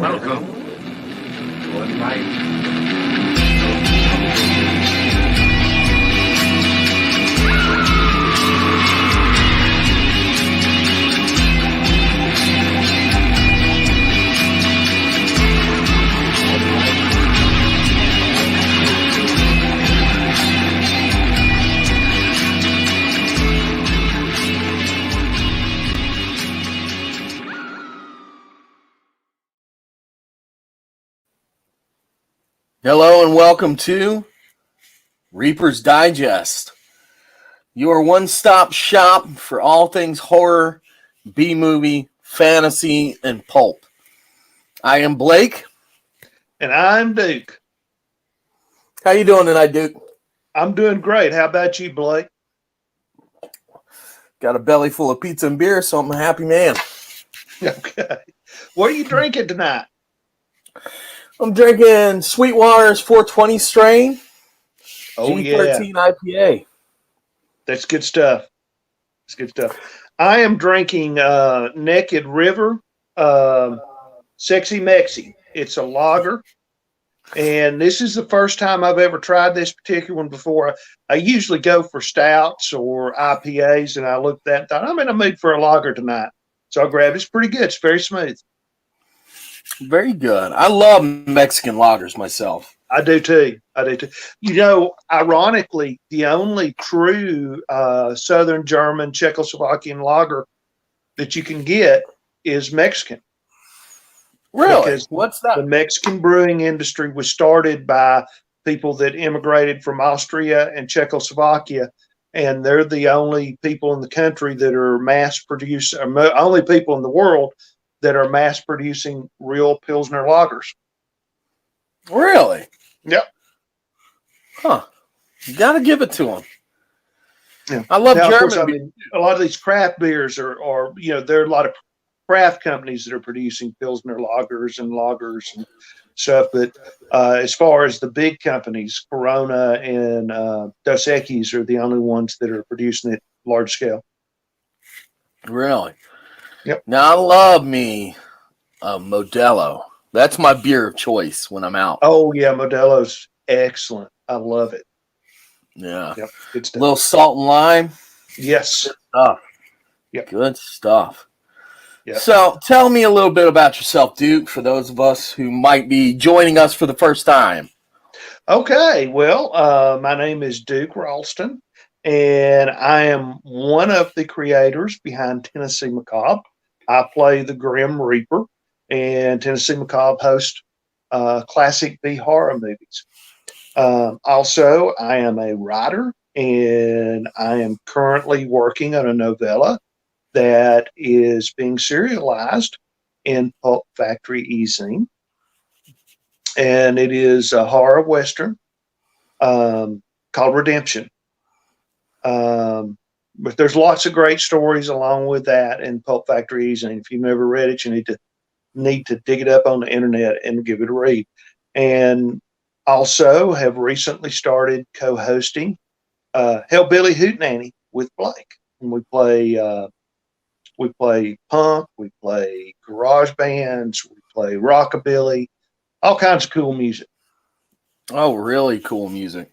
Welcome to Untitled. Hello and welcome to Reaper's Digest, your one-stop shop for all things horror, B-movie, fantasy, and pulp. I am Blake. And I'm Duke. How you doing tonight, Duke? I'm doing great. How about you, Blake? Got a belly full of pizza and beer, so I'm a happy man. Okay. What are you drinking tonight? I'm drinking Sweetwater's 420 strain, Oh, G13 yeah. IPA. That's good stuff. That's good stuff. I am drinking Naked River Sexy Mexi. It's a lager. And this is the first time I've ever tried this particular one before. I usually go for stouts or IPAs, and I looked at that and thought, I'm in a mood for a lager tonight. So I grabbed it. It's pretty good. It's very smooth. Very good. I love Mexican lagers myself. I do too. You know, ironically, the only true Southern German Czechoslovakian lager that you can get is Mexican. Really? Because What's that? the Mexican brewing industry was started by people that immigrated from Austria and Czechoslovakia, and they're the only people in the country that are only people in the world that are mass producing real Pilsner lagers. Really? Yep. Huh. You got to give it to them. Yeah. I love now, German. Of course, I mean, a lot of these craft beers are there are a lot of craft companies that are producing Pilsner lagers and stuff. But as far as the big companies, Corona and Dos Equis are the only ones that are producing it large scale. Really? Yep. Now, I love me a Modelo. That's my beer of choice when I'm out. Oh, yeah. Modelo's excellent. I love it. Yeah. Yep. Good A stuff. little salt and lime. Yes. Good stuff. Yep. Good stuff. Yep. So tell me a little bit about yourself, Duke, for those of us who might be joining us for the first time. Okay. Well, my name is Duke Ralston, and I am one of the creators behind Tennessee Macabre. I play the Grim Reaper, and Tennessee Macabre hosts classic B horror movies. Also, I am a writer, and I am currently working on a novella that is being serialized in Pulp Factory e-zine. And it is a horror western called Redemption. But there's lots of great stories along with that in Pulp Factory e-zine. If you've never read it, you need to dig it up on the internet and give it a read. And also have recently started co-hosting Hellbilly Hootenanny with Blake. And we play punk, we play garage bands, we play rockabilly, all kinds of cool music. Oh, really cool music.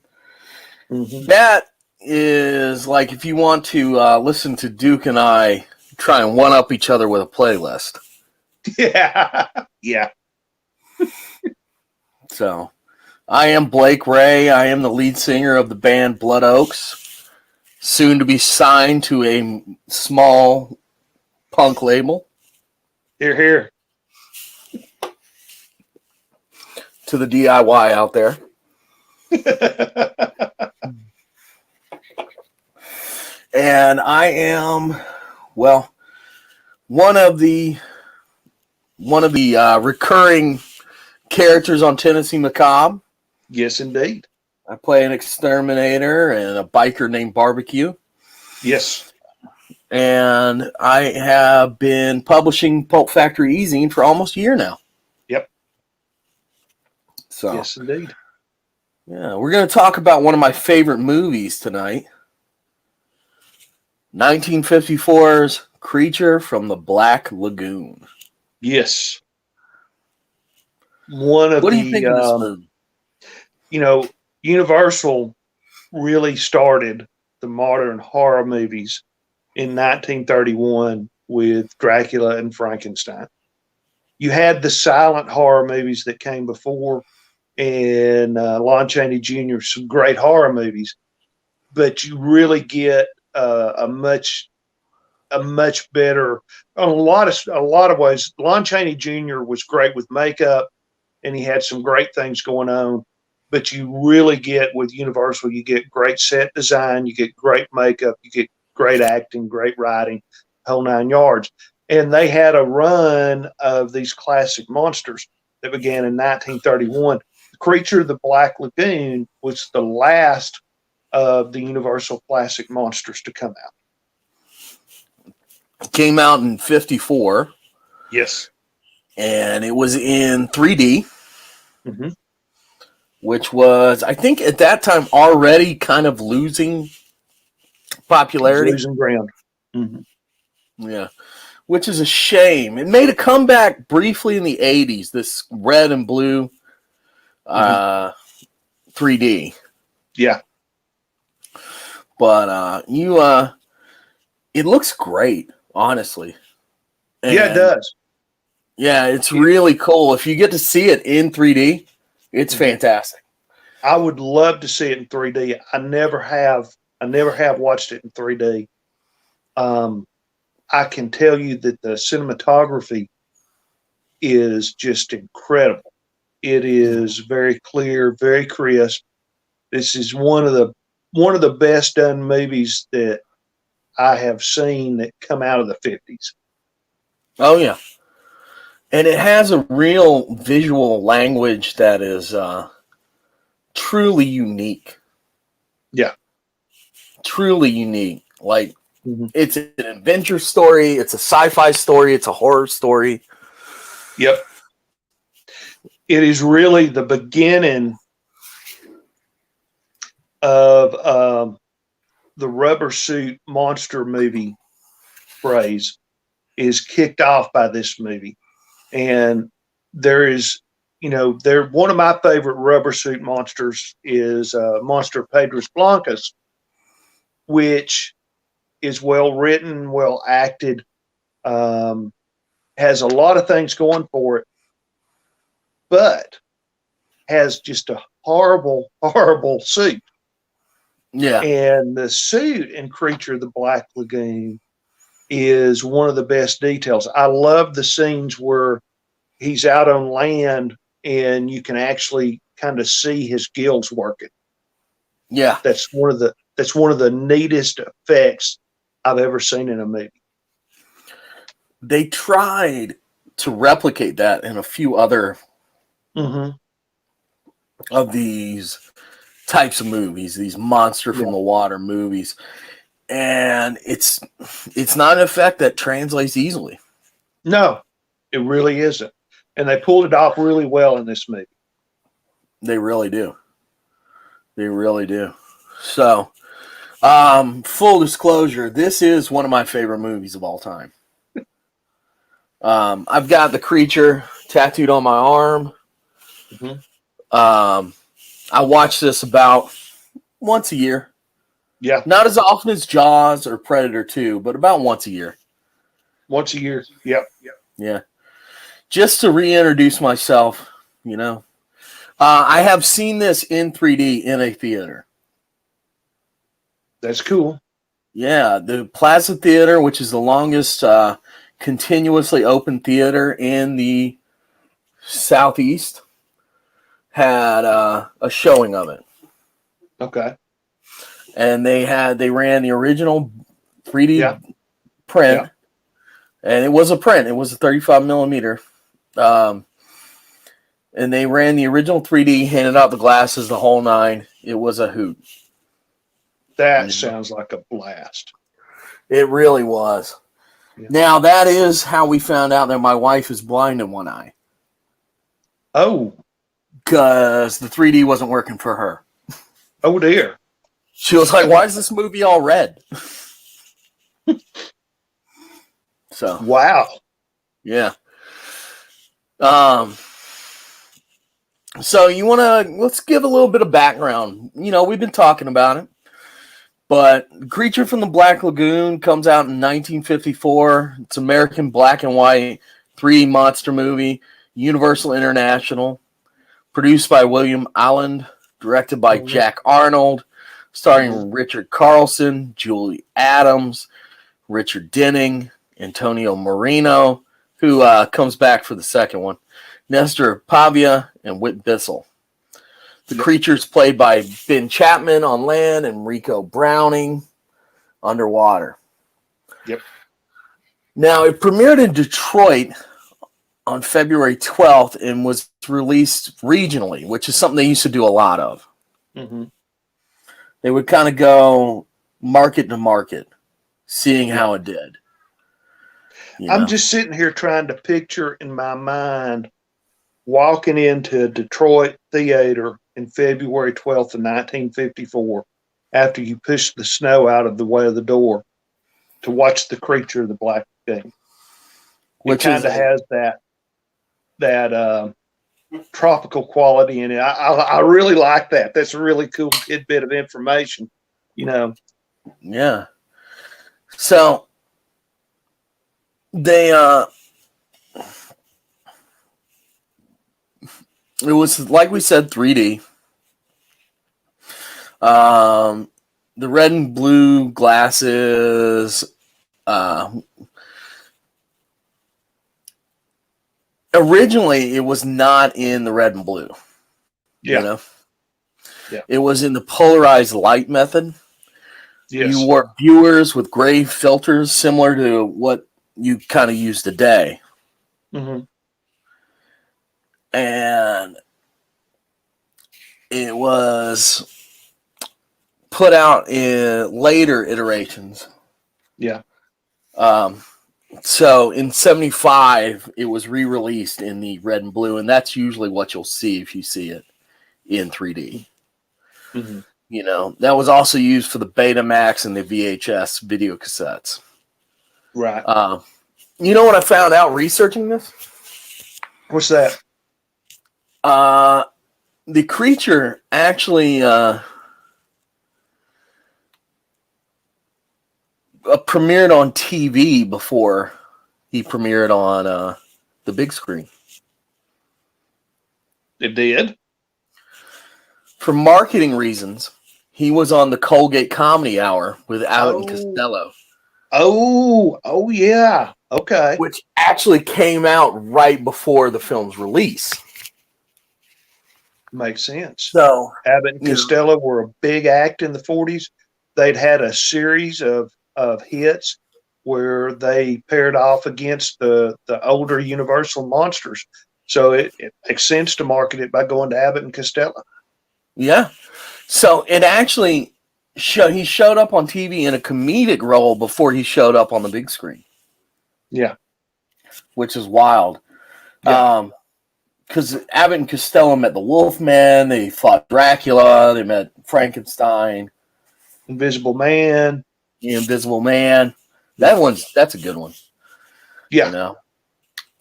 Mm-hmm. That is like if you want to listen to Duke and I try and one-up each other with a playlist. Yeah. Yeah. So, I am Blake Ray. I am the lead singer of the band Blood Oaks, soon to be signed to a small punk label. Hear, hear. To the DIY out there. And I am, well, one of the recurring characters on Tennessee Macabre. Yes, indeed. I play an exterminator and a biker named Barbecue. Yes. And I have been publishing Pulp Factory e-zine for almost a year now. Yep. So, yes, indeed. Yeah, we're going to talk about one of my favorite movies tonight. 1954's Creature from the Black Lagoon. Yes. one of What do you the, think of this movie? Universal really started the modern horror movies in 1931 with Dracula and Frankenstein. You had the silent horror movies that came before, and Lon Chaney Jr. some great horror movies, but you really get a much better, on a lot of ways. Lon Chaney Jr. was great with makeup, and he had some great things going on. But you really get with Universal, you get great set design, you get great makeup, you get great acting, great writing, whole nine yards. And they had a run of these classic monsters that began in 1931. The Creature of the Black Lagoon was the last of the Universal classic monsters to come out. It came out in 54. Yes. And it was in 3D. Mm-hmm. Which was, I think, at that time already kind of losing popularity. Losing ground. Mm-hmm. Yeah, which is a shame. It made a comeback briefly in the 80s, this red and blue 3D. Yeah. But it looks great, honestly. And yeah, it does. Yeah, it's really cool. If you get to see it in 3D, it's fantastic. I would love to see it in 3D. I never have watched it in 3D. I can tell you that the cinematography is just incredible. It is very clear, very crisp. This is one of the best done movies that I have seen that come out of the 50s. Oh yeah. And it has a real visual language that is truly unique. Yeah. Truly unique. Like, it's an adventure story, it's a sci-fi story, it's a horror story. Yep. It is really the beginning of the rubber suit monster movie phrase is kicked off by this movie. And there is, one of my favorite rubber suit monsters is Monster Pedras Blancas, which is well written, well acted, has a lot of things going for it, but has just a horrible, horrible suit. Yeah. And the suit in Creature of the Black Lagoon is one of the best details. I love the scenes where he's out on land and you can actually kind of see his gills working. Yeah. That's one of the neatest effects I've ever seen in a movie. They tried to replicate that in a few other of these types of movies, these monster from the water movies. And it's not an effect that translates easily. No, it really isn't. And they pulled it off really well in this movie. They really do. They really do. So, full disclosure, this is one of my favorite movies of all time. I've got the creature tattooed on my arm. I watch this about once a year. Yeah. Not as often as Jaws or Predator 2, but about once a year. Once a year. Yep. Yeah. Just to reintroduce myself, I have seen this in 3D in a theater. That's cool. Yeah, the Plaza Theater, which is the longest continuously open theater in the Southeast, had a showing of it. Okay. And they ran the original 3D print, and it was a print. It was a 35 millimeter. And they ran the original 3D, handed out the glasses, the whole nine. It was a hoot. That sounds like a blast. It really was. Yeah. Now, that is how we found out that my wife is blind in one eye. Oh. Because the 3D wasn't working for her. Oh, dear. She was like, why is this movie all red? So. Wow. Yeah. So let's give a little bit of background. We've been talking about it, but Creature from the Black Lagoon comes out in 1954. It's American black and white 3D monster movie, Universal International, produced by William Alland, directed by Jack Arnold, starring Richard Carlson, Julie Adams, Richard Denning, Antonio Marino, who comes back for the second one, Nestor Pavia, and Whit Bissell. The creature's played by Ben Chapman on land and Rico Browning underwater. Yep. Now, it premiered in Detroit on February 12th and was released regionally, which is something they used to do a lot of. Mm-hmm. They would kind of go market to market, seeing how it did. I'm just sitting here trying to picture in my mind walking into a Detroit theater in February 12th of 1954 after you pushed the snow out of the way of the door to watch The Creature of the Black Lagoon. It kind of has that tropical quality in it. I really like that. That's a really cool tidbit of information, Yeah. So they it was, like we said, 3D. The red and blue glasses. Originally, it was not in the red and blue. Yeah. Yeah. It was in the polarized light method. Yes. You wore viewers with gray filters, similar to what you kind of use today. Mm-hmm. And it was put out in later iterations. Yeah. So in 75, it was re-released in the red and blue, and that's usually what you'll see if you see it in 3D. Mm-hmm. That was also used for the Betamax and the VHS video cassettes. Right. You know what I found out researching this? What's that? The creature actually premiered on TV before he premiered on the big screen. It did? For marketing reasons, he was on the Colgate Comedy Hour with Abbott and Costello. Oh, yeah. Okay. Which actually came out right before the film's release. Makes sense. So Abbott and Costello were a big act in the 40s. They'd had a series of hits where they paired off against the older Universal monsters. So it makes sense to market it by going to Abbott and Costello. Yeah. So it actually he showed up on TV in a comedic role before he showed up on the big screen. Yeah. Which is wild. Yeah. Because Abbott and Costello met the Wolfman, they fought Dracula, they met Frankenstein. Invisible Man. The Invisible Man. That's a good one. Yeah.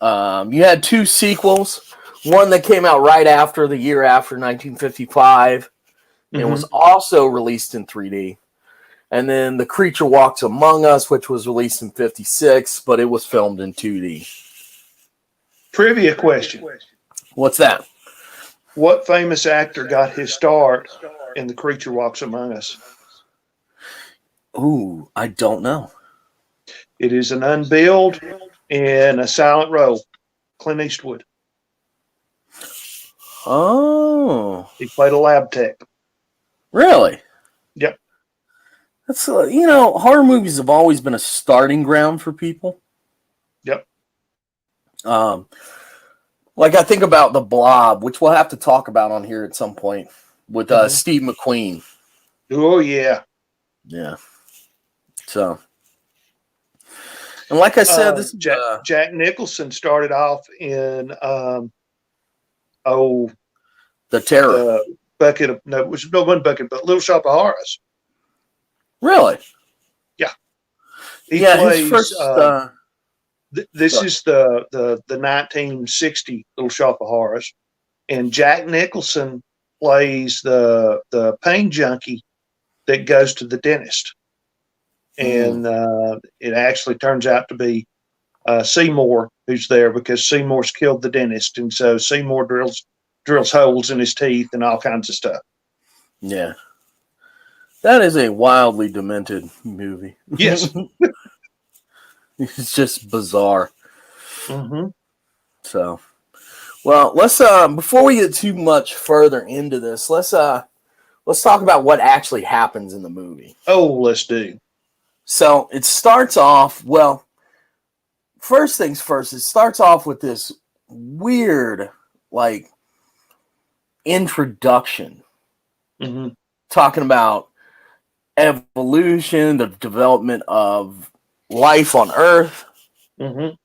You had two sequels. One that came out right after, the year after, 1955. Mm-hmm. It was also released in 3D. And then The Creature Walks Among Us, which was released in 56, but it was filmed in 2D. Trivia question. What's that? What famous actor got his start in The Creature Walks Among Us? Ooh, I don't know. It is an unbilled and a silent role. Clint Eastwood. Oh. He played a lab tech. Really? Yep. That's horror movies have always been a starting ground for people. Yep. Like I think about The Blob, which we'll have to talk about on here at some point, with Steve McQueen. Oh yeah. Yeah. So, and like I said, this is Jack Nicholson started off in The Terror. Bucket of it was no one bucket, but Little Shop of Horrors. Really? Yeah. He plays. His first, this is the 1960 Little Shop of Horrors. and Jack Nicholson plays the pain junkie that goes to the dentist, and it actually turns out to be Seymour who's there, because Seymour's killed the dentist, and so Seymour drills holes in his teeth and all kinds of stuff. Yeah. That is a wildly demented movie. Yes. It's just bizarre. Mm-hmm. So, well, let's before we get too much further into this, let's talk about what actually happens in the movie. Oh, let's do. So it starts off, well, first things first, it starts off with this weird, like, introduction. Mm-hmm. Talking about evolution, the development of life on Earth. Mm-hmm.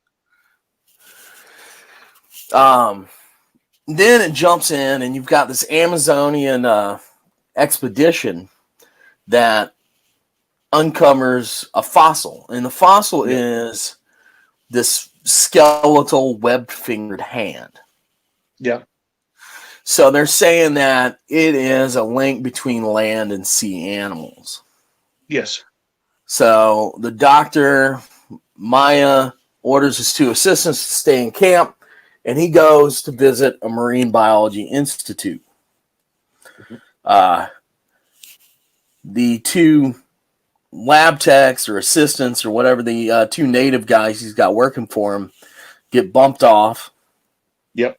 Then it jumps in, and you've got this Amazonian expedition that uncovers a fossil, and the fossil is this skeletal webbed-fingered hand. Yeah. So they're saying that it is a link between land and sea animals. Yes. So the doctor, Maya, orders his two assistants to stay in camp, and he goes to visit a marine biology institute. The two lab techs or assistants or whatever, the two native guys he's got working for him, get bumped off. Yep.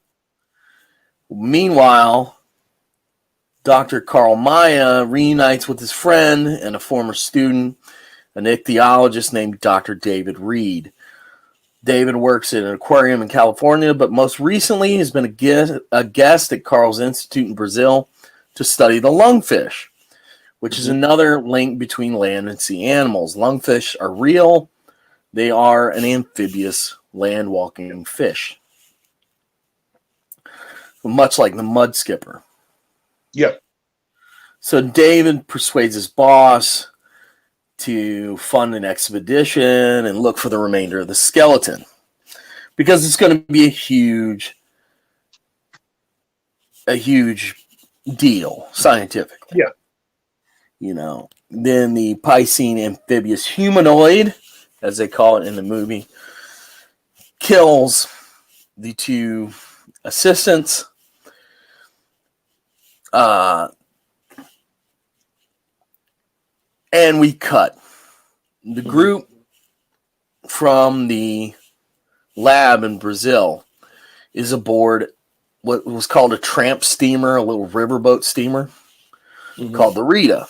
Meanwhile, Dr. Carl Maya reunites with his friend and a former student, an ichthyologist named Dr. David Reed. David works at an aquarium in California, but most recently has been a guest at Carl's Institute in Brazil to study the lungfish, which is another link between land and sea animals. Lungfish are real. They are an amphibious land-walking fish, much like the mud skipper. Yep. So David persuades his boss to fund an expedition and look for the remainder of the skeleton, because it's going to be a huge deal scientifically. Yeah. You know, then the Piscine amphibious humanoid, as they call it in the movie, kills the two assistants. And we cut. The group from the lab in Brazil is aboard what was called a tramp steamer, a little riverboat steamer called the Rita,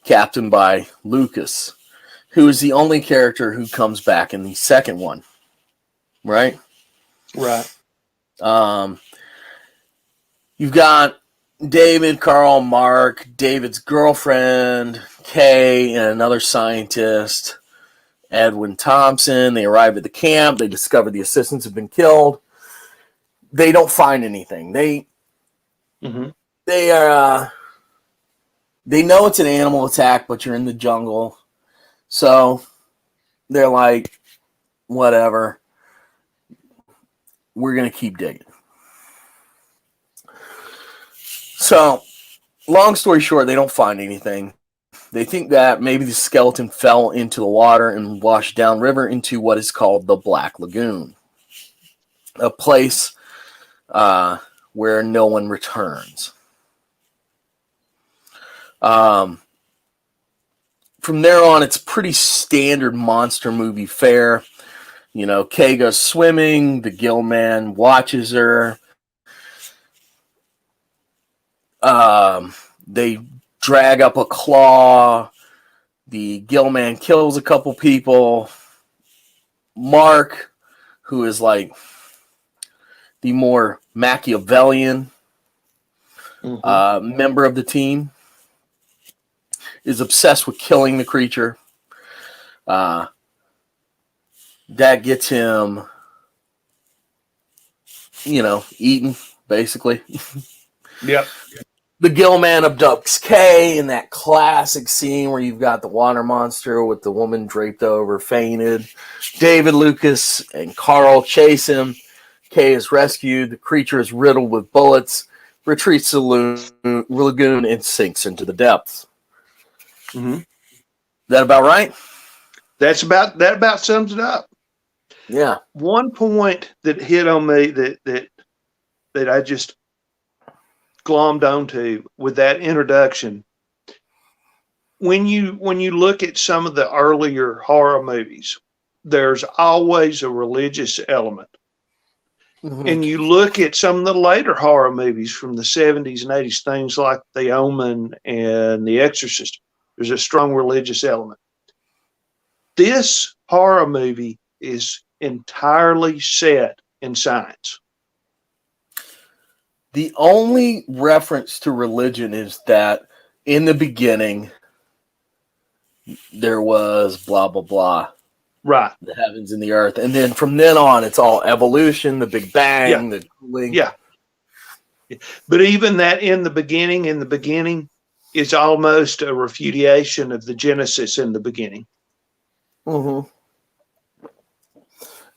captained by Lucas, who is the only character who comes back in the second one. Right? Right. You've got David, Carl, Mark, David's girlfriend, Kay, and another scientist, Edwin Thompson. They arrive at the camp. They discover the assistants have been killed. They don't find anything. They know it's an animal attack, but you're in the jungle. So they're like, whatever. We're going to keep digging. So, long story short, they don't find anything. They think that maybe the skeleton fell into the water and washed downriver into what is called the Black Lagoon, a place where no one returns. From there on, it's pretty standard monster movie fare. You know, Kay goes swimming, the gill man watches her. They drag up a claw. The gill man kills a couple people. Mark, who is like the more Machiavellian member of the team, is obsessed with killing the creature. That gets him, eaten, basically. Yep. The gill man abducts Kay in that classic scene where you've got the water monster with the woman draped over, fainted. David, Lucas, and Carl chase him, Kay is rescued. The creature is riddled with bullets, retreats to the lagoon, and sinks into the depths. Mm-hmm. That about right? That about sums it up. Yeah. One point that hit on me that I just glommed onto with that introduction. When you look at some of the earlier horror movies, there's always a religious element. Mm-hmm. And you look at some of the later horror movies from the 70s and 80s, things like The Omen and The Exorcist, there's a strong religious element. This horror movie is entirely set in science. The only reference to religion is that in the beginning, there was blah, blah, blah. Right. The heavens and the earth. And then from then on, it's all evolution, the Big Bang, the cooling. Yeah. But even that in the beginning is almost a refutation of the Genesis in the beginning. Mm-hmm.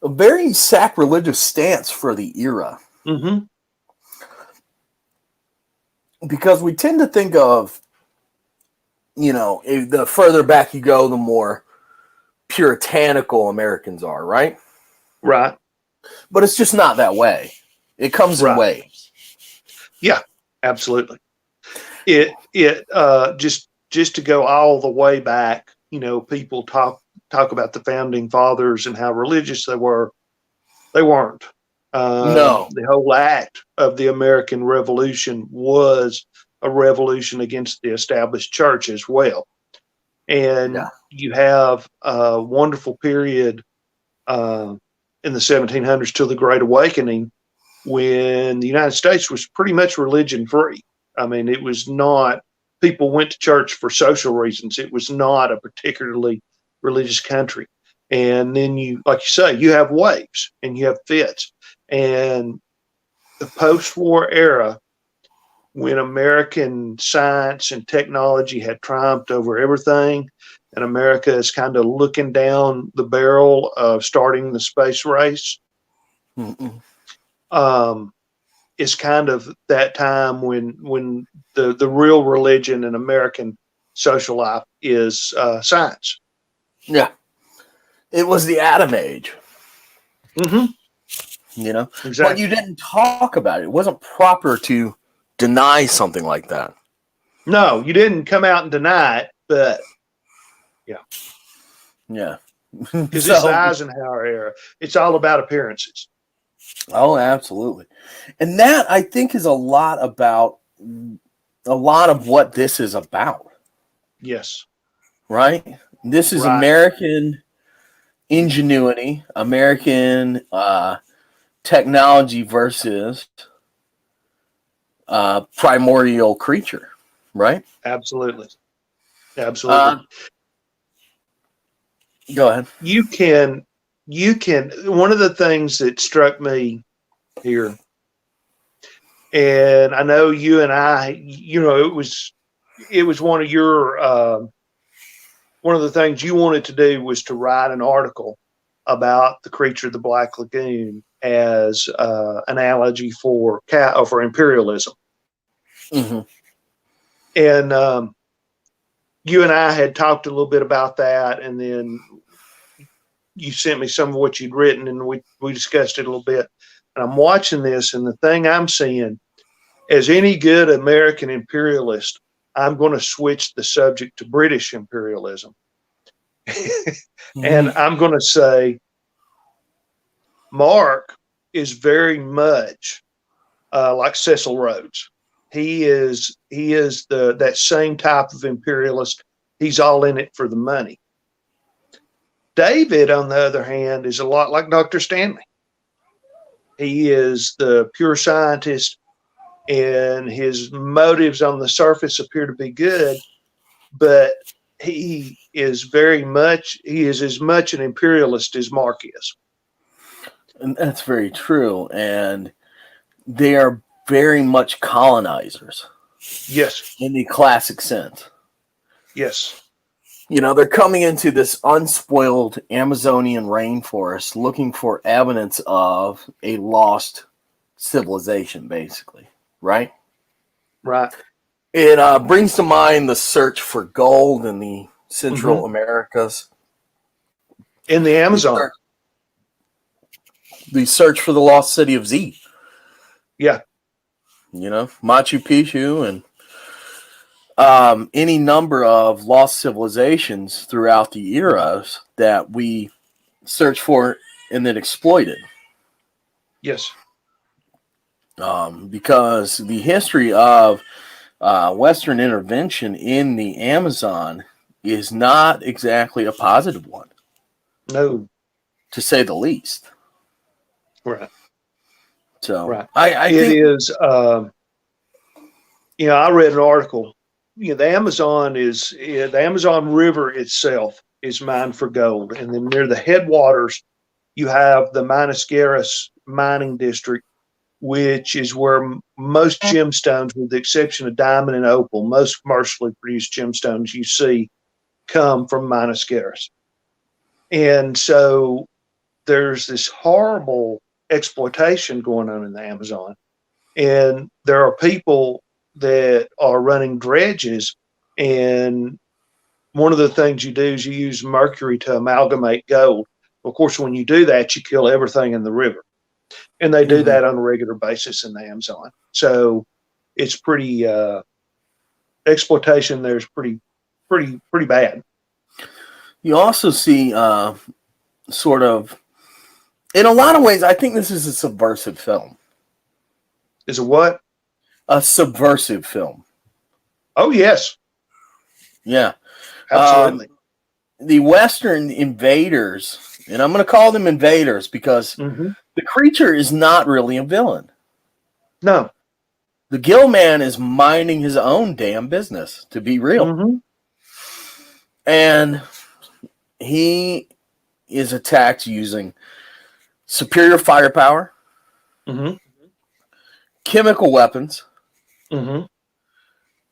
A very sacrilegious stance for the era. Mm-hmm. Because we tend to think of, the further back you go, the more puritanical Americans are, right? Right. But it's just not that way. It comes in waves. Yeah, absolutely. It just to go all the way back, people talk about the founding fathers and how religious they were. They weren't. No. The whole act of the American Revolution was a revolution against the established church as well. And you have a wonderful period in the 1700s till the Great Awakening, when the United States was pretty much religion free. I mean, it was not, people went to church for social reasons. It was not a particularly religious country. And then you, like you say, you have waves and you have fits. And the post-war era, when American science and technology had triumphed over everything, and America is kind of looking down the barrel of starting the space race, is kind of that time when the real religion in American social life is science. Yeah. It was the Atom Age. Mm-hmm. Exactly. Exactly. But you didn't talk about it. It wasn't proper to deny something like that. No, you didn't come out and deny it, but yeah. Because it's the Eisenhower era. It's all about appearances. Oh, absolutely. And that, I think, is a lot of what this is about. Yes. Right? This is American ingenuity, American technology versus primordial creature, right? Absolutely. Go ahead. You can, one of the things that struck me here, and I know you and I, it was one of your, one of the things you wanted to do was to write an article about the creature of the Black Lagoon as analogy for imperialism. Mm-hmm. And you and I had talked a little bit about that, and then you sent me some of what you'd written, and we discussed it a little bit. And I'm watching this, and the thing I'm seeing, as any good American imperialist, I'm going to switch the subject to British imperialism. And I'm going to say Mark is very much like Cecil Rhodes. He is that same type of imperialist. He's all in it for the money. David, on the other hand, is a lot like Dr. Stanley. He is the pure scientist, and his motives on the surface appear to be good, but he is as much an imperialist as Mark is. And that's very true. And they are very much colonizers. Yes. In the classic sense. Yes. they're coming into this unspoiled Amazonian rainforest looking for evidence of a lost civilization, basically, right? Right. It brings to mind the search for gold in the Central Americas. In the Amazon. The search for the lost city of Z. Yeah. Machu Picchu and any number of lost civilizations throughout the eras that we search for and then exploited. Yes. Because the history of Western intervention in the Amazon is not exactly a positive one. No. To say the least. Right. So right. I it think is. I read an article. The Amazon the Amazon River itself is mined for gold, and then near the headwaters, you have the Minas Gerais mining district, which is where most gemstones, with the exception of diamond and opal, most commercially produced gemstones you see come from Minas Gerais. And so there's this horrible exploitation going on in the Amazon. And there are people that are running dredges. And one of the things you do is you use mercury to amalgamate gold. Of course, when you do that, you kill everything in the river. And they do that on a regular basis in the Amazon. So it's pretty, exploitation there's pretty bad. You also see sort of, in a lot of ways, I think this is a subversive film. Is it what? A subversive film. Oh, yes. Yeah. Absolutely. The Western invaders, and I'm going to call them invaders because the creature is not really a villain. No. The Gill Man is minding his own damn business, to be real. And he is attacked using superior firepower, chemical weapons, and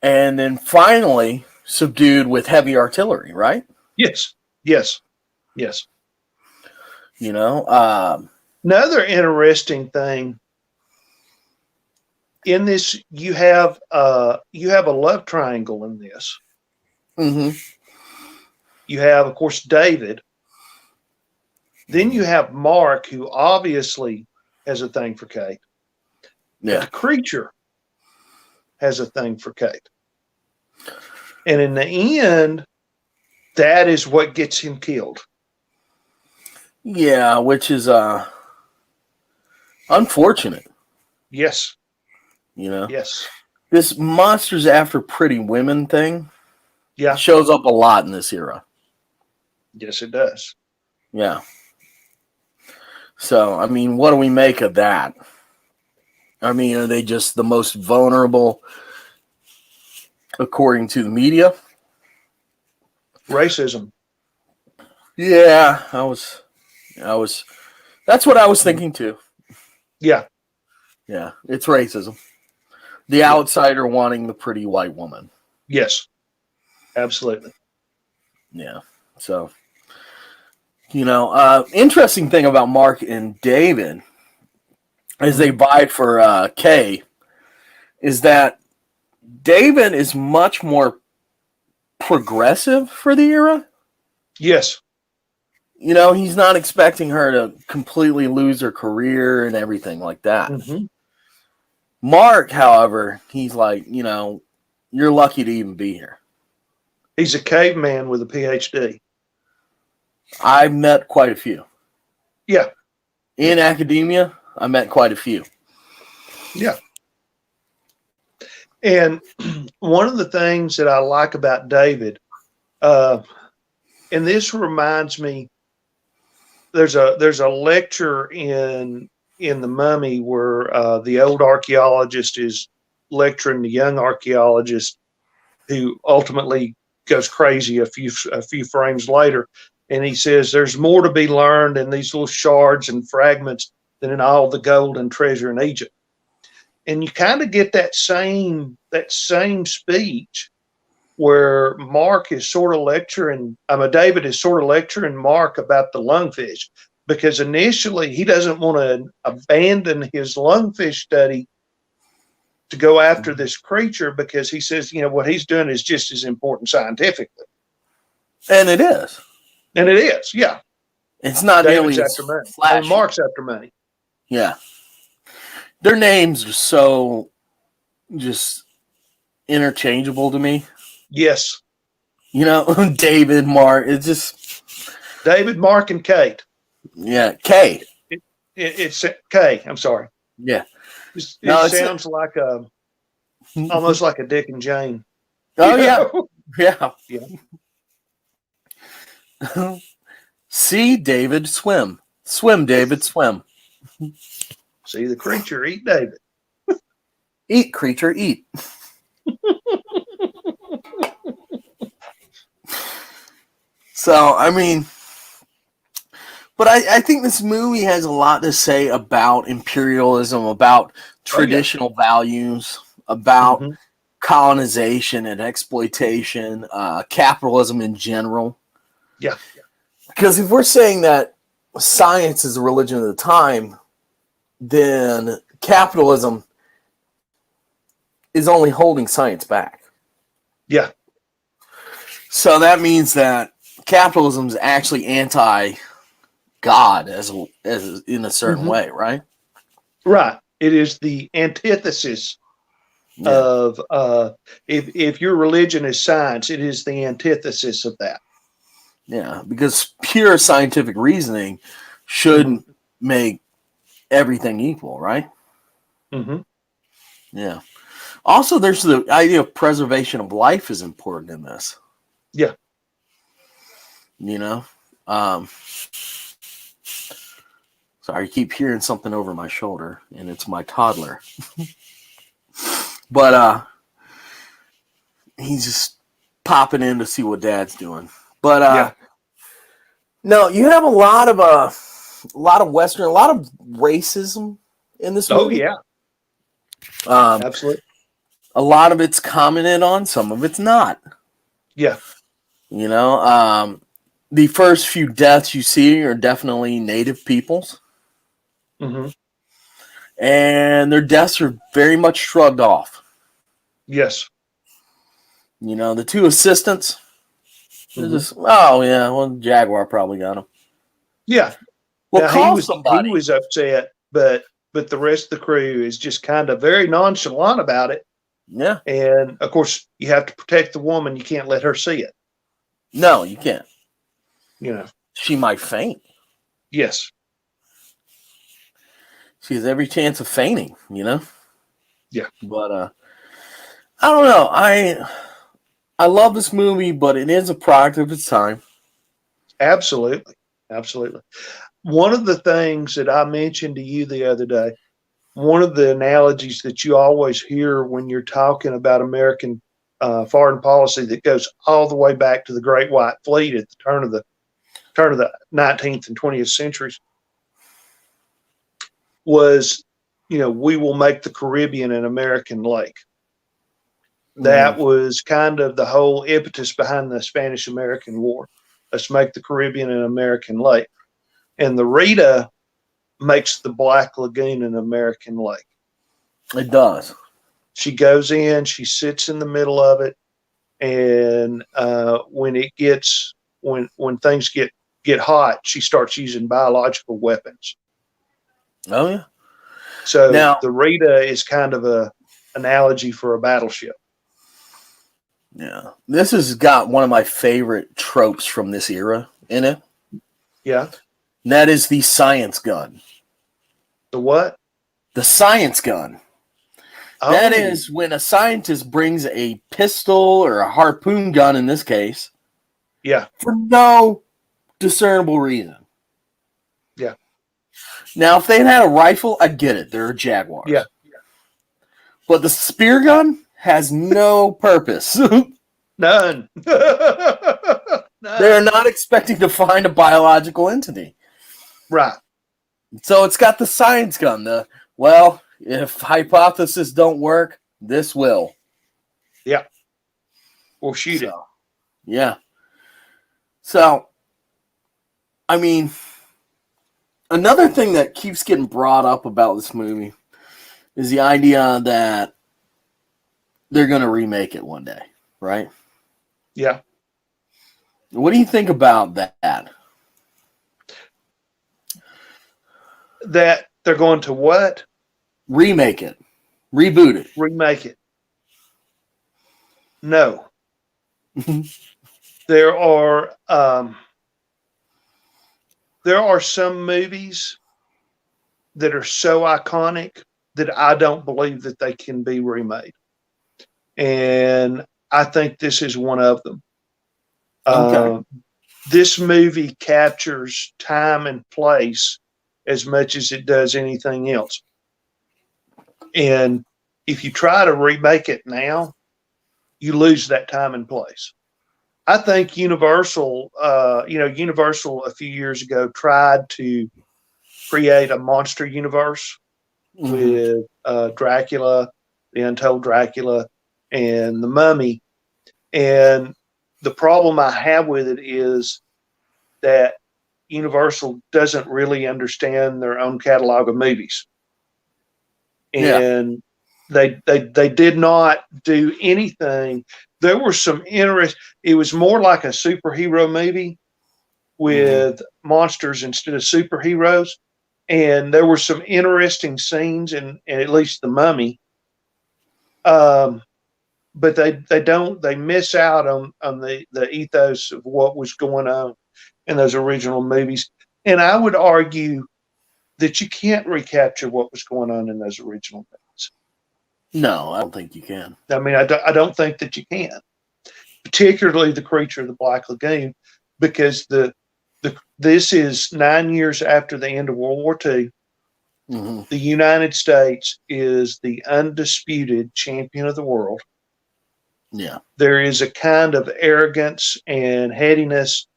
then finally subdued with heavy artillery, right? Yes. Another interesting thing in this, you have a love triangle in this. You have, of course, David. Then you have Mark, who obviously has a thing for Kate. Yeah. But the creature has a thing for Kate. And in the end, that is what gets him killed. Yeah, which is unfortunate. Yes. Yes. This monsters after pretty women thing shows up a lot in this era. Yes, it does. Yeah. So, I mean, what do we make of that? I mean, are they just the most vulnerable according to the media? Racism. Yeah, that's what I was thinking too. Yeah. Yeah, it's racism. The outsider wanting the pretty white woman. Yes. Absolutely. Yeah. So, interesting thing about Mark and David as they vied for Kay is that David is much more progressive for the era. Yes. He's not expecting her to completely lose her career and everything like that. Mark, however, he's like, you're lucky to even be here. He's a caveman with a PhD. I've met quite a few. Yeah. In academia, I met quite a few. Yeah. And one of the things that I like about David, and this reminds me, there's a lecture in The Mummy where the old archaeologist is lecturing the young archaeologist, who ultimately goes crazy a few frames later, and he says there's more to be learned in these little shards and fragments than in all the gold and treasure in Egypt. And you kind of get that same speech where Mark is sort of lecturing, David is sort of lecturing Mark about the lungfish, because initially he doesn't want to abandon his lungfish study to go after this creature, because he says, what he's doing is just as important scientifically. And it is. And it is, yeah. It's not David's nearly as after money. flashy. Mark's after money. Yeah. Their names are so just interchangeable to me. Yes. David, Mark, it's just... David, Mark, and Kate. Yeah, Kay. It's Kay, I'm sorry. Yeah. It sounds like almost like a Dick and Jane. Oh, yeah. Yeah. See, David, swim. Swim, David, swim. See the creature, eat David. Eat, creature, eat. So, but I think this movie has a lot to say about imperialism, about traditional values, about colonization and exploitation, capitalism in general. Yeah. Because if we're saying that science is the religion of the time, then capitalism is only holding science back. Yeah. So that means that capitalism is actually anti-God as in a certain way, right? Right. It is the antithesis of if your religion is science, it is the antithesis of that. Yeah, because pure scientific reasoning should make everything equal, right? Mm-hmm. Yeah. Also, there's the idea of preservation of life is important in this. Yeah. Sorry, I keep hearing something over my shoulder, and it's my toddler. But he's just popping in to see what Dad's doing. But no, you have a lot of Western, a lot of racism in this movie. Oh yeah, absolutely. A lot of it's commented on, some of it's not. Yeah. The first few deaths you see are definitely native peoples. Mm-hmm. And their deaths are very much shrugged off. Yes. The two assistants, they're just, Jaguar probably got him. Yeah. Well, call somebody. He was upset, but the rest of the crew is just kind of very nonchalant about it. Yeah. And, of course, you have to protect the woman. You can't let her see it. No, you can't. She might faint. Yes. She has every chance of fainting, Yeah. But I don't know. I love this movie, but it is a product of its time. Absolutely. Absolutely. One of the things that I mentioned to you the other day, one of the analogies that you always hear when you're talking about American foreign policy that goes all the way back to the Great White Fleet at the turn of the 19th and 20th centuries was, we will make the Caribbean an American lake. That was kind of the whole impetus behind the Spanish-American War. Let's make the Caribbean an American lake. And the Rita makes the Black Lagoon an American lake. It does. She goes in, she sits in the middle of it, and when things get hot, she starts using biological weapons. Oh yeah. So now, the Rita is kind of a analogy for a battleship. Yeah. This has got one of my favorite tropes from this era in it. Yeah. And that is the science gun. The what? The science gun. Oh. That is when a scientist brings a pistol or a harpoon gun in this case. Yeah. For no discernible reason. Yeah. Now, if they had a rifle, I get it. They're Jaguars. Yeah. But the spear gun has no purpose. None. They're not expecting to find a biological entity. Right. So it's got the science gun. If hypotheses don't work, this will. Yeah. or shoot it. Yeah. So, I mean, another thing that keeps getting brought up about this movie is the idea that they're going to remake it one day, right? Yeah. What do you think about that? That they're going to what? Remake it. Reboot it. Remake it. No. There are some movies that are so iconic that I don't believe that they can be remade. And I think this is one of them. Okay. This movie captures time and place as much as it does anything else. And if you try to remake it now, you lose that time and place. I think Universal a few years ago tried to create a monster universe with Dracula, the Untold Dracula, and the Mummy. And the problem I have with it is that Universal doesn't really understand their own catalog of movies. And they did not do anything. There were some interest. It was more like a superhero movie with monsters instead of superheroes. And there were some interesting scenes in at least the Mummy. But they miss out on the ethos of what was going on in those original movies. And I would argue that you can't recapture what was going on in those original movies. No, I don't think you can. I mean, I don't think that you can, particularly the creature of the Black Lagoon, because this is 9 years after the end of World War II. The United States is the undisputed champion of the world. Yeah. There is a kind of arrogance and headiness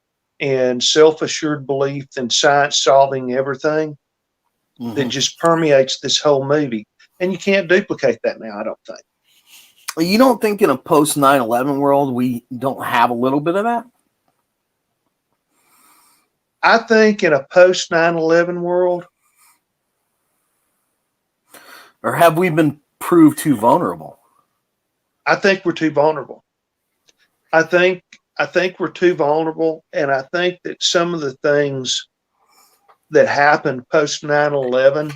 and self-assured belief in science solving everything that just permeates this whole movie. And you can't duplicate that now, I don't think. You don't think in a post 9/11 world we don't have a little bit of that? I think in a post 9/11 world. Or have we been proved too vulnerable? I think we're too vulnerable. I think we're too vulnerable, and I think that some of the things that happened post 9/11,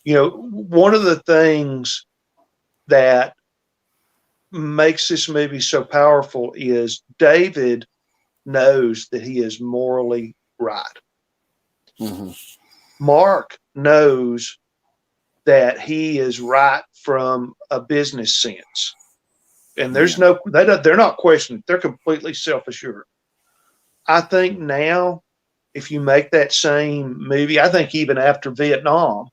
one of the things that makes this movie so powerful is David knows that he is morally right. Mark knows that he is right from a business sense. And they're not questioning. They're completely self-assured. I think now, if you make that same movie, I think even after Vietnam,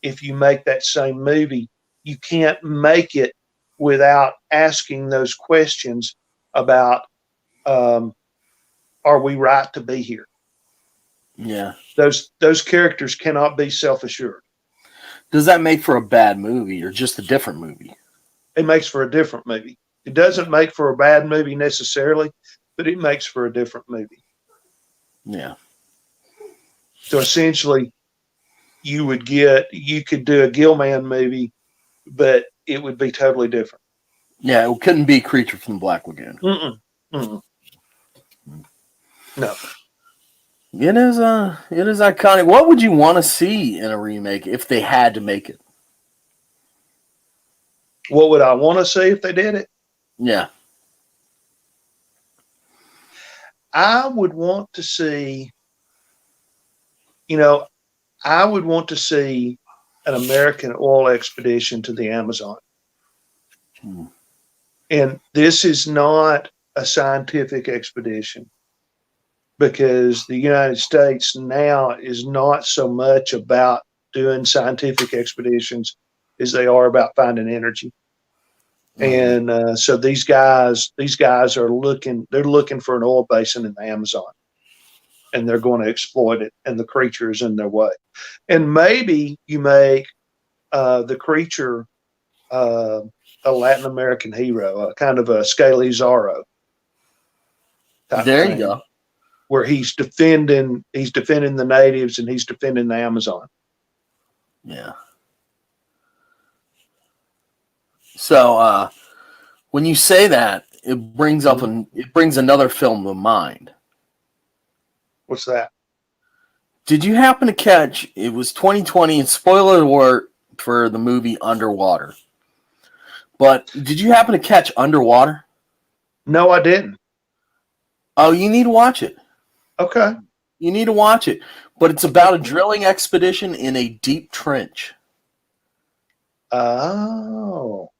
if you make that same movie, you can't make it without asking those questions about, are we right to be here? Yeah. Those characters cannot be self-assured. Does that make for a bad movie or just a different movie? It makes for a different movie. It doesn't make for a bad movie necessarily, but it makes for a different movie. Yeah. So essentially, you could do a Gilman movie, but it would be totally different. Yeah, it couldn't be Creature from the Black Lagoon. No. It is iconic. What would you want to see in a remake if they had to make it? What would I want to see if they did it? Yeah. I would want to see, an American oil expedition to the Amazon. And this is not a scientific expedition, because the United States now is not so much about doing scientific expeditions as they are about finding energy. And so these guys are looking for an oil basin in the Amazon, and they're going to exploit it, and the creature is in their way. And maybe you make the creature a Latin American hero, a kind of a Scaly Zorro type There thing, you go. where he's defending the natives and he's defending the Amazon. Yeah. So when you say that, it brings up it brings another film to mind. What's that? Did you happen to catch? It was 2020, and spoiler alert for the movie Underwater. But did you happen to catch Underwater? No, I didn't. Oh, you need to watch it. Okay. You need to watch it. But it's about a drilling expedition in a deep trench. Oh.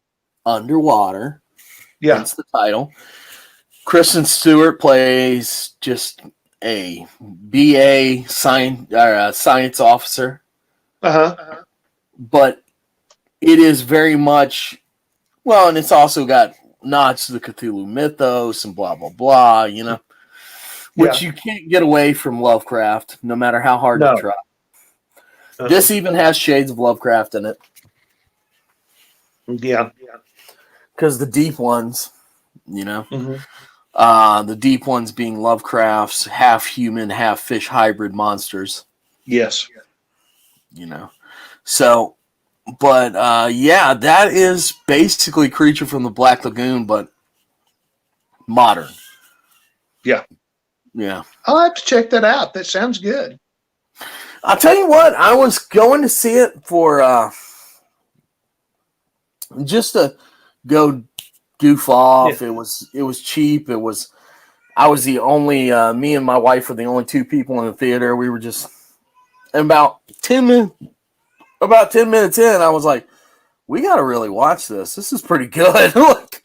Underwater. Yeah. Hence the title. Kristen Stewart plays just a BA science officer. Uh-huh. But it is very much, well, and it's also got nods to the Cthulhu mythos and blah, blah, blah, you know, which you can't get away from Lovecraft, no matter how hard you try. This even has shades of Lovecraft in it. Yeah. Because the deep ones, you know, the deep ones being Lovecraft's half human, half fish hybrid monsters. Yes. You know, so, but yeah, that is basically Creature from the Black Lagoon, but modern. Yeah. Yeah. I'll have to check that out. That sounds good. I'll tell you what, I was going to see it for just to go goof off. Yeah. It was cheap. I was the only me and my wife were the only two people in the theater. We were just about 10 minutes in, I was like, we got to really watch this. This is pretty good. Like,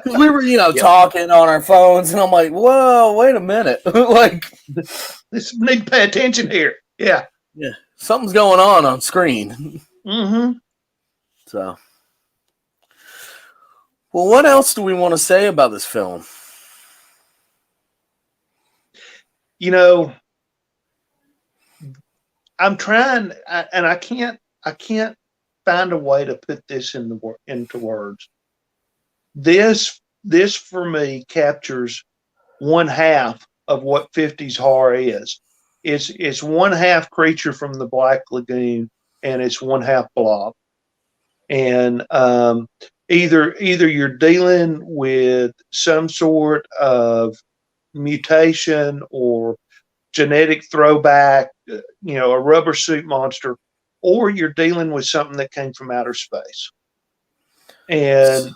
we were, talking on our phones, and I'm like, whoa, wait a minute. Like, this need to pay attention here. Yeah. Yeah. Something's going on screen. Mm-hmm. So, well, what else do we want to say about this film? I'm trying, and I can't find a way to put this into words. This for me captures one half of what 50s horror is. It's one half Creature from the Black Lagoon, and it's one half Blob. And either you're dealing with some sort of mutation or genetic throwback, a rubber suit monster, or you're dealing with something that came from outer space. And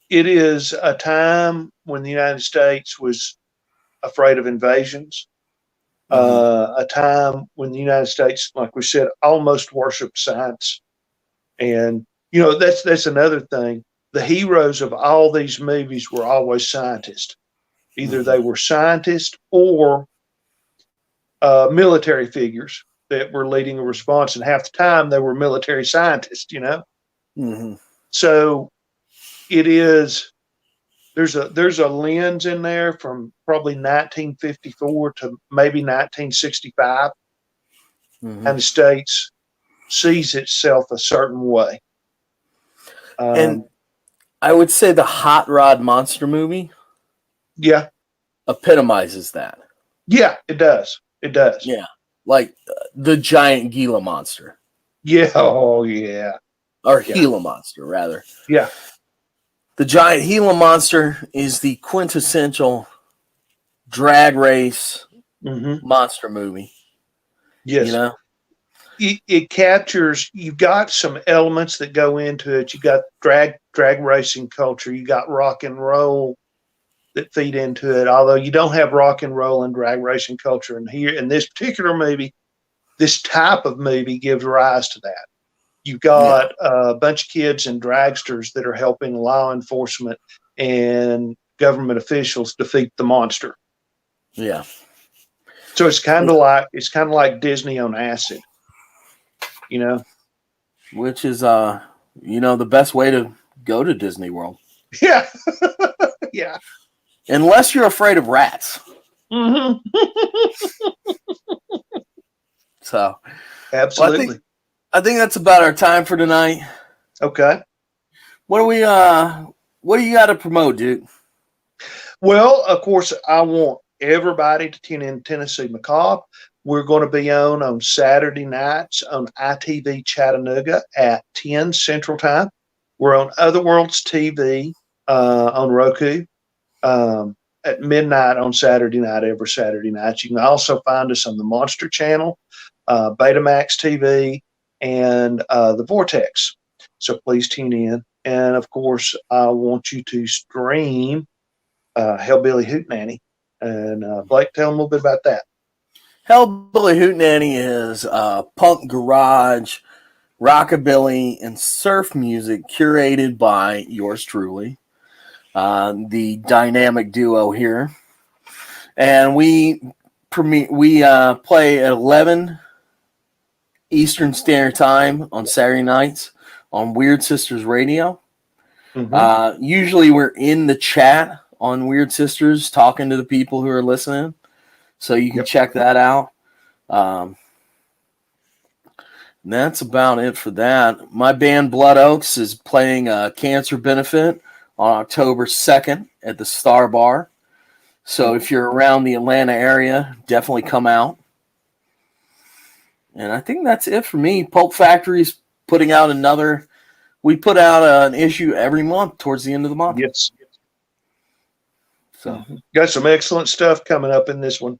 it is a time when the United States was afraid of invasions, a time when the United States, like we said, almost worshiped science. And, that's another thing. The heroes of all these movies were always scientists. Either they were scientists or military figures that were leading a response, and half the time they were military scientists, So it is, there's a lens in there from probably 1954 to maybe 1965, and the States sees itself a certain way. And I would say the Hot Rod monster movie epitomizes that. Yeah, it does. It does. Yeah. Like the giant Gila monster. Yeah. Oh, yeah. Or Gila monster, rather. Yeah. The giant Gila monster is the quintessential drag race monster movie. Yes. It captures, you've got some elements that go into it. You got drag racing culture. You got rock and roll that feed into it. Although you don't have rock and roll and drag racing culture in here, in this particular movie, this type of movie gives rise to that. You've got a bunch of kids and dragsters that are helping law enforcement and government officials defeat the monster. Yeah. So it's kind of like Disney on acid, Which is the best way to go to Disney World. Yeah. Yeah. Unless you're afraid of rats. So absolutely. I think that's about our time for tonight. Okay. What do you got to promote, dude? Well, of course, I want everybody to tune in Tennessee Macabre. We're going to be on Saturday nights on ITV Chattanooga at 10 Central Time. We're on Other Worlds TV on Roku at midnight on Saturday night, every Saturday night. You can also find us on the Monster Channel, Betamax TV, and the Vortex. So please tune in. And, of course, I want you to stream Hellbilly Hootenanny. And, Blake, tell them a little bit about that. Hellbilly Hootenanny is punk garage, rockabilly, and surf music curated by yours truly, the dynamic duo here. And we play at 11 Eastern Standard Time on Saturday nights on Weird Sisters Radio. Mm-hmm. Usually we're in the chat on Weird Sisters talking to the people who are listening. So you can check that out. That's about it for that. My band Blood Oaks is playing a cancer benefit on October 2nd at the Star Bar. So if you're around the Atlanta area, definitely come out. And I think that's it for me. Pulp Factory's putting out we put out an issue every month towards the end of the month. Yes. So got some excellent stuff coming up in this one.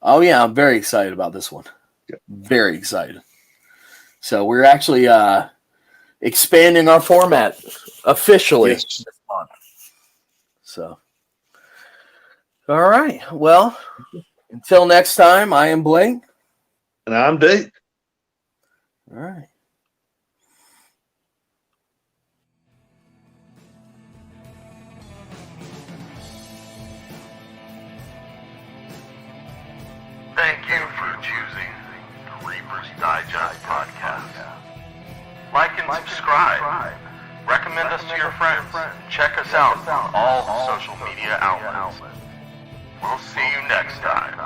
Oh, yeah, I'm very excited about this one. Yep. Very excited. So we're actually expanding our format officially this month. So, all right. Well, until next time, I am Blake. And I'm Dave. All right. Thank you for choosing the Reaper's Digest podcast. Like and subscribe. Recommend us to your friends. Check us out on all social media outlets. We'll see you next time.